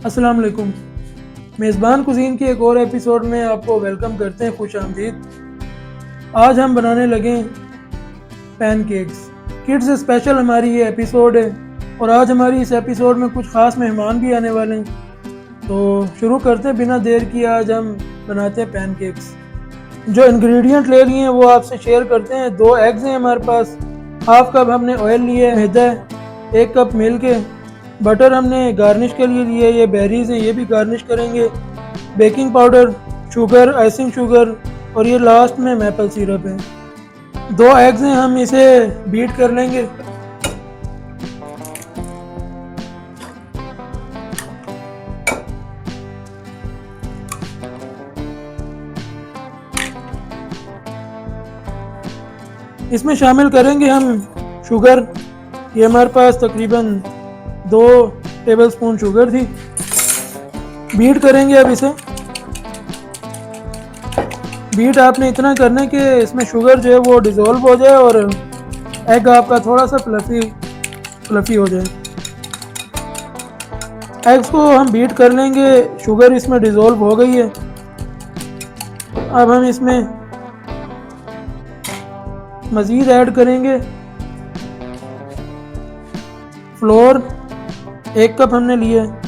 अस्सलाम वालेकुम। मेज़बान कुज़ीन के एक और एपिसोड में आपको वेलकम करते हैं, खुश आमदीद। आज हम बनाने लगे पैनकेक्स। किड्स स्पेशल हमारी ये एपिसोड है और आज हमारी इस एपिसोड में कुछ ख़ास मेहमान भी आने वाले हैं। तो शुरू करते हैं बिना देर किए, आज हम बनाते हैं पैनकेक्स। जो इंग्रेडिएंट ले लिए हैं वो आपसे शेयर करते हैं। 2 एग्स हैं हमारे पास, हाफ कप हमने ऑयल लिया है, मैदा है, 1 कप मिल्क है, बटर हमने गार्निश के लिए लिए, ये बेरीज हैं, ये भी गार्निश करेंगे, baking powder, sugar, icing sugar और ये लास्ट में मैपल सिरप है। 2 एग्स हैं, हम इसे बीट कर लेंगे। इसमें शामिल करेंगे हम शुगर। ये हमारे पास तकरीबन 2 टेबलस्पून शुगर थी। बीट करेंगे अब इसे। बीट आपने इतना करना है कि इसमें शुगर जो है वो डिज़ोल्व हो जाए और एग आपका थोड़ा सा फ्लफ़ी हो जाए। एग्स को हम बीट कर लेंगे, शुगर इसमें डिज़ोल्व हो गई है। अब हम इसमें मज़ीद ऐड करेंगे फ्लोर, 1 कप हमने लिया है।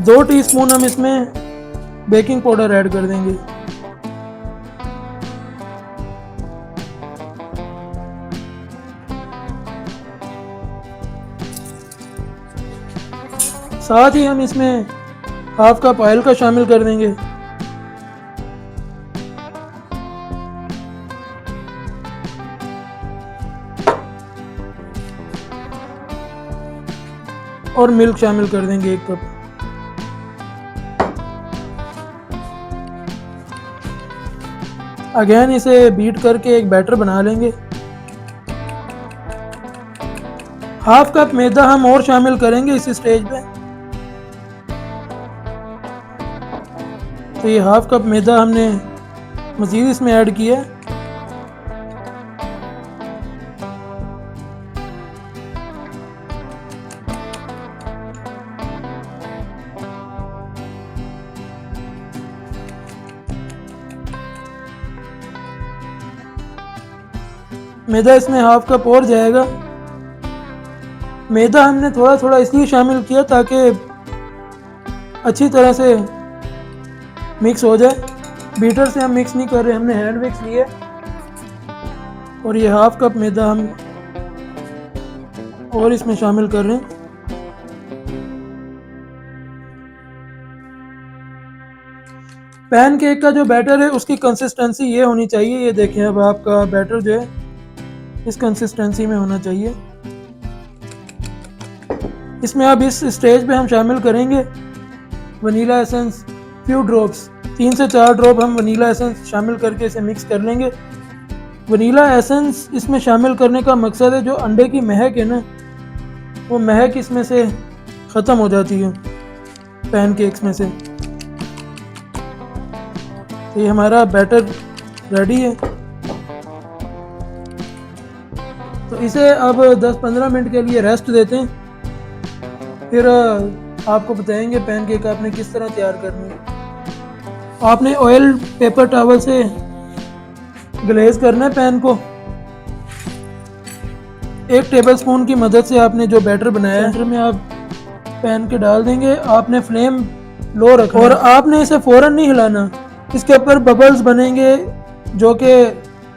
दो टीस्पून हम इसमें बेकिंग पाउडर ऐड कर देंगे। साथ ही हम इसमें हाफ कप ऑयल का शामिल कर देंगे। और मिल्क शामिल कर देंगे 1 कप। अगेन इसे बीट करके एक बैटर बना लेंगे। हाफ कप मैदा हम और शामिल करेंगे इस स्टेज पे। तो ये हाफ कप मैदा हमने मज़ीद इसमें ऐड किया। मैदा इसमें हाफ कप और जाएगा। मैदा हमने थोड़ा थोड़ा इसलिए शामिल किया ताकि अच्छी तरह से मिक्स हो जाए। बीटर से हम मिक्स नहीं कर रहे, हमने हैंड मिक्स लिया। और ये हाफ कप मैदा हम और इसमें शामिल कर रहे हैं। पैन केक का जो बैटर है उसकी कंसिस्टेंसी ये होनी चाहिए। ये देखें, अब आपका बैटर जो है इस कंसिस्टेंसी में होना चाहिए। इसमें अब इस स्टेज पे हम शामिल करेंगे वनीला एसेंस, फ्यू ड्रॉप्स, 3 से 4 ड्रॉप हम वनीला एसेंस शामिल करके इसे मिक्स कर लेंगे। वनीला एसेंस इसमें शामिल करने का मकसद है जो अंडे की महक है ना, वो महक इसमें से ख़त्म हो जाती है पैन केक्स में से। तो ये हमारा बैटर रेडी है। तो इसे अब 10-15 मिनट के लिए रेस्ट देते हैं, फिर आपको बताएंगे पैन केक आपने किस तरह तैयार करनी है। आपने ऑयल पेपर टॉवल से ग्लेज करना है पैन को। 1 टेबलस्पून की मदद से आपने जो बैटर बनाया है सेंटर में आप पैन के डाल देंगे। आपने फ्लेम लो रखना और आपने इसे फ़ौरन नहीं हिलाना। इसके ऊपर बबल्स बनेंगे जो कि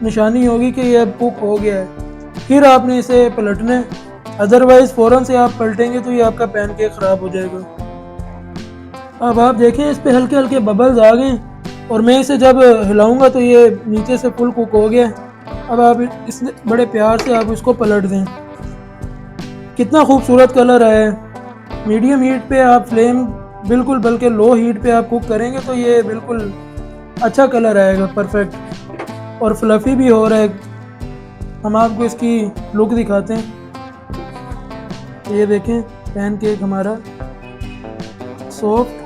निशानी होगी कि यह कुक हो गया है। फिर आपने इसे पलटना है, अदरवाइज़ फ़ौरन से आप पलटेंगे तो ये आपका पैन केक ख़राब हो जाएगा। अब आप देखें इस पे हल्के हल्के बबल्स आ गए और मैं इसे जब हिलाऊंगा तो ये नीचे से फुल कुक हो गया। अब आप इस बड़े प्यार से आप इसको पलट दें। कितना खूबसूरत कलर आया है। मीडियम हीट पे आप फ्लेम बिल्कुल, बल्कि लो हीट पे आप कुक करेंगे तो ये बिल्कुल अच्छा कलर आएगा, परफेक्ट और फ्लफ़ी भी हो रहा है। हम आपको इसकी लुक दिखाते हैं। ये देखें पैन केक हमारा सॉफ्ट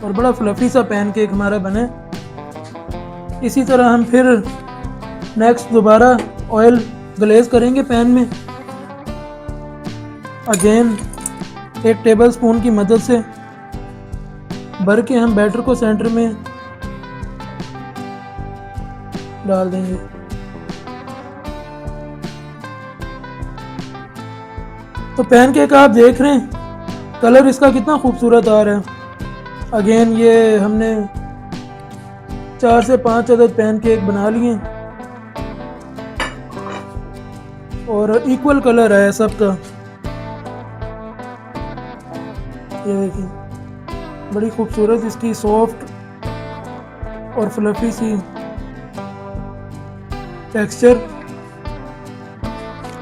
और बड़ा फ्लफी सा पैन केक हमारा बने। इसी तरह हम फिर नेक्स्ट दोबारा ऑयल ग्लेज करेंगे पैन में। अगेन 1 टेबल स्पून की मदद से भर के हम बैटर को सेंटर में डाल देंगे। तो पैनकेक आप देख रहे हैं कलर इसका कितना खूबसूरत आ रहा है। अगेन ये हमने 4 से 5 अदद पैनकेक बना लिए और इक्वल कलर है सबका। ये देखिए बड़ी खूबसूरत इसकी सॉफ्ट और फ्लफी सी टेक्सचर।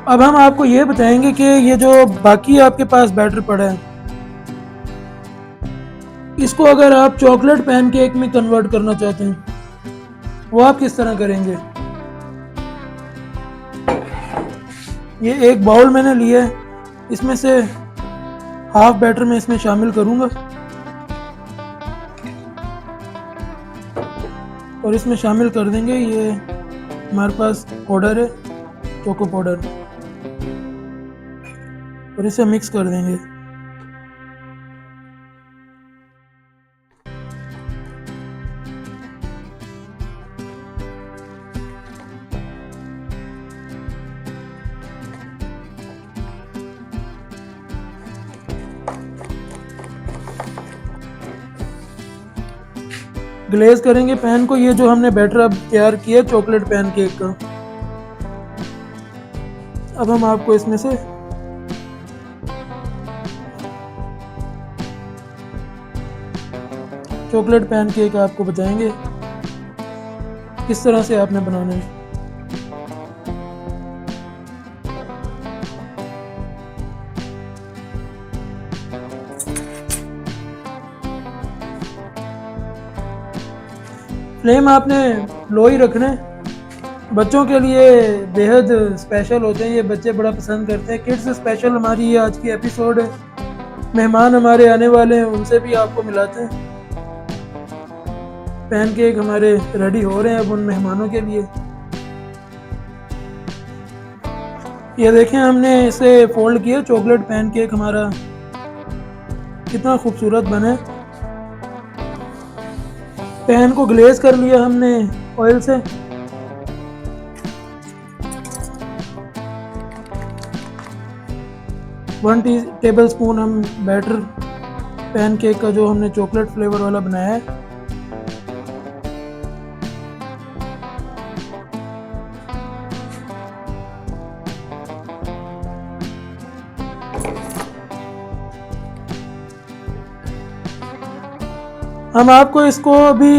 अब हम आपको ये बताएंगे कि ये जो बाकी आपके पास बैटर पड़ा है इसको अगर आप चॉकलेट पैनकेक में कन्वर्ट करना चाहते हैं वो आप किस तरह करेंगे। ये एक बाउल मैंने लिया है, इसमें से हाफ बैटर में इसमें शामिल करूंगा और इसमें शामिल कर देंगे ये हमारे पास पाउडर है, चोको पाउडर, और इसे मिक्स कर देंगे। ग्लेज करेंगे पैन को। ये जो हमने बैटर अब तैयार किया चॉकलेट पैनकेक का, अब हम आपको इसमें से चॉकलेट पैनकेक आपको बताएंगे किस तरह से आपने बनाना है। फ्लेम आपने लो ही रखना है। बच्चों के लिए बेहद स्पेशल होते हैं, ये बच्चे बड़ा पसंद करते हैं। किड्स स्पेशल हमारी ये आज की एपिसोड है। मेहमान हमारे आने वाले हैं, उनसे भी आपको मिलाते हैं। पैनकेक हमारे रेडी हो रहे हैं अब उन मेहमानों के लिए। ये देखें हमने इसे फोल्ड किया, चॉकलेट पैनकेक हमारा कितना खूबसूरत बना है। पैन को ग्लेज कर लिया हमने ऑयल से। वन टेबल स्पून हम बैटर पैनकेक का जो हमने चॉकलेट फ्लेवर वाला बनाया है हम आपको इसको अभी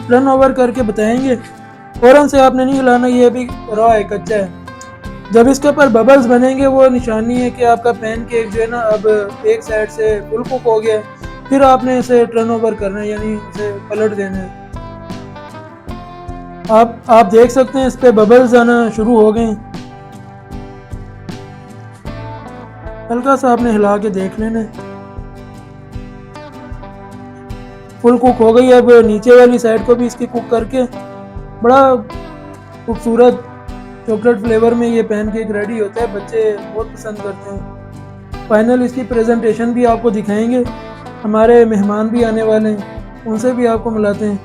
रन ओवर करके बताएंगे। फौरन से आपने नहीं हिलाना, ये अभी रॉ है, कच्चा है। जब इसके ऊपर बबल्स बनेंगे वो निशानी है कि आपका पैनकेक जो है ना अब एक साइड से फुल कुक हो गया। फिर आपने इसे टर्न ओवर करना है, यानी इसे पलट देना है। आप देख सकते हैं इस पे बबल्स आना शुरू हो गए। हल्का सा आपने हिला के देख लेना है। फुल कुक हो गई। अब नीचे वाली साइड को भी इसकी कुक करके बड़ा खूबसूरत चॉकलेट फ्लेवर में ये पैनकेक रेडी होता है। बच्चे बहुत पसंद करते हैं। फाइनल इसकी प्रेजेंटेशन भी आपको दिखाएंगे। हमारे मेहमान भी आने वाले हैं, उनसे भी आपको मिलाते हैं।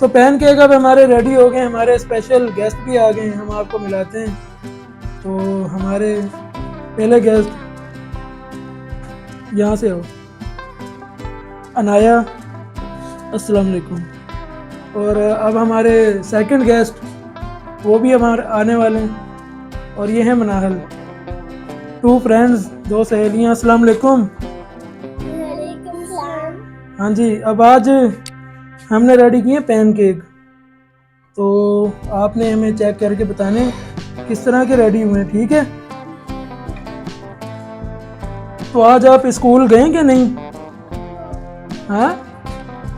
तो पैनकेक अब हमारे रेडी हो गए। हमारे स्पेशल गेस्ट भी आ गए हैं, हम आपको मिलाते हैं। तो हमारे पहले गेस्ट यहाँ से हो, अनाया, अस्सलाम वालेकुम। और अब हमारे सेकंड गेस्ट वो भी हमारे आने वाले हैं और ये हैं मनाहल। 2 फ्रेंड्स, 2 सहेलियाँ। अस्सलाम वालेकुम। हाँ जी, अब आज हमने रेडी किए पैनकेक, तो आपने हमें चेक करके बताने किस तरह के रेडी हुए हैं, ठीक है। तो आज आप स्कूल गए कि नहीं? हाँ,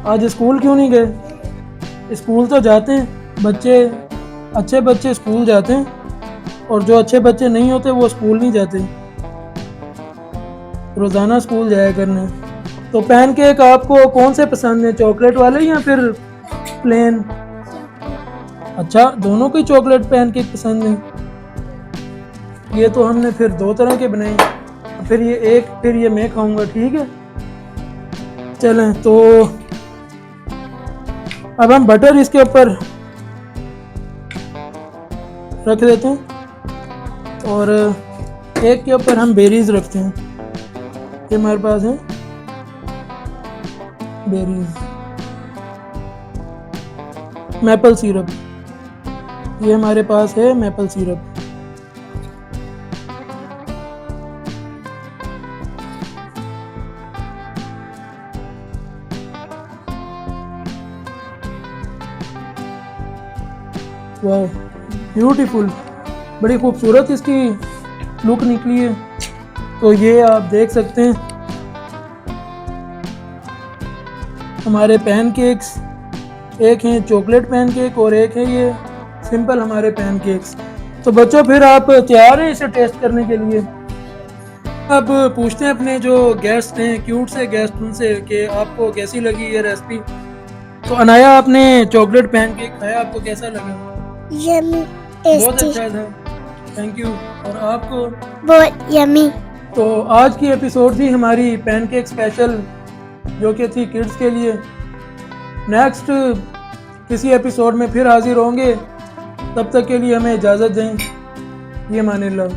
आज स्कूल क्यों नहीं गए? स्कूल तो जाते हैं बच्चे, अच्छे बच्चे स्कूल जाते हैं, और जो अच्छे बच्चे नहीं होते वो स्कूल नहीं जाते। रोज़ाना स्कूल जाया करना। तो पैनकेक आपको कौन से पसंद है, चॉकलेट वाले या फिर प्लेन? अच्छा, दोनों को ही चॉकलेट पैनकेक पसंद है। ये तो हमने फिर 2 तरह के बनाए, फिर ये मैं खाऊंगा, ठीक है। चलें, तो अब हम बटर इसके ऊपर रख देते हैं और एक के ऊपर हम बेरीज रखते हैं। ये हमारे पास है बेरीज, मैपल सिरप, ये हमारे पास है मैपल सिरप। वाह, ब्यूटीफुल, बड़ी खूबसूरत इसकी लुक निकली है। तो ये आप देख सकते हैं हमारे पैनकेक्स, एक हैं चॉकलेट पैनकेक और एक है ये सिंपल हमारे पैनकेक्स। तो बच्चों, फिर आप तैयार हैं इसे टेस्ट करने के लिए? अब पूछते हैं अपने जो गेस्ट हैं, क्यूट से गेस्ट, उनसे कि आपको कैसी लगी ये रेसिपी। तो अनाया, आपने चॉकलेट पैनकेक खाया, आपको कैसा लगा? यम्मी, बहुत टेस्टी, अच्छा था, थैंक यू। और आपको? बहुत यम्मी। तो आज की एपिसोड थी हमारी पैनकेक स्पेशल, जो कि थी किड्स के लिए। नेक्स्ट किसी एपिसोड में फिर हाजिर होंगे, तब तक के लिए हमें इजाज़त दें। ये माने अल्लाह।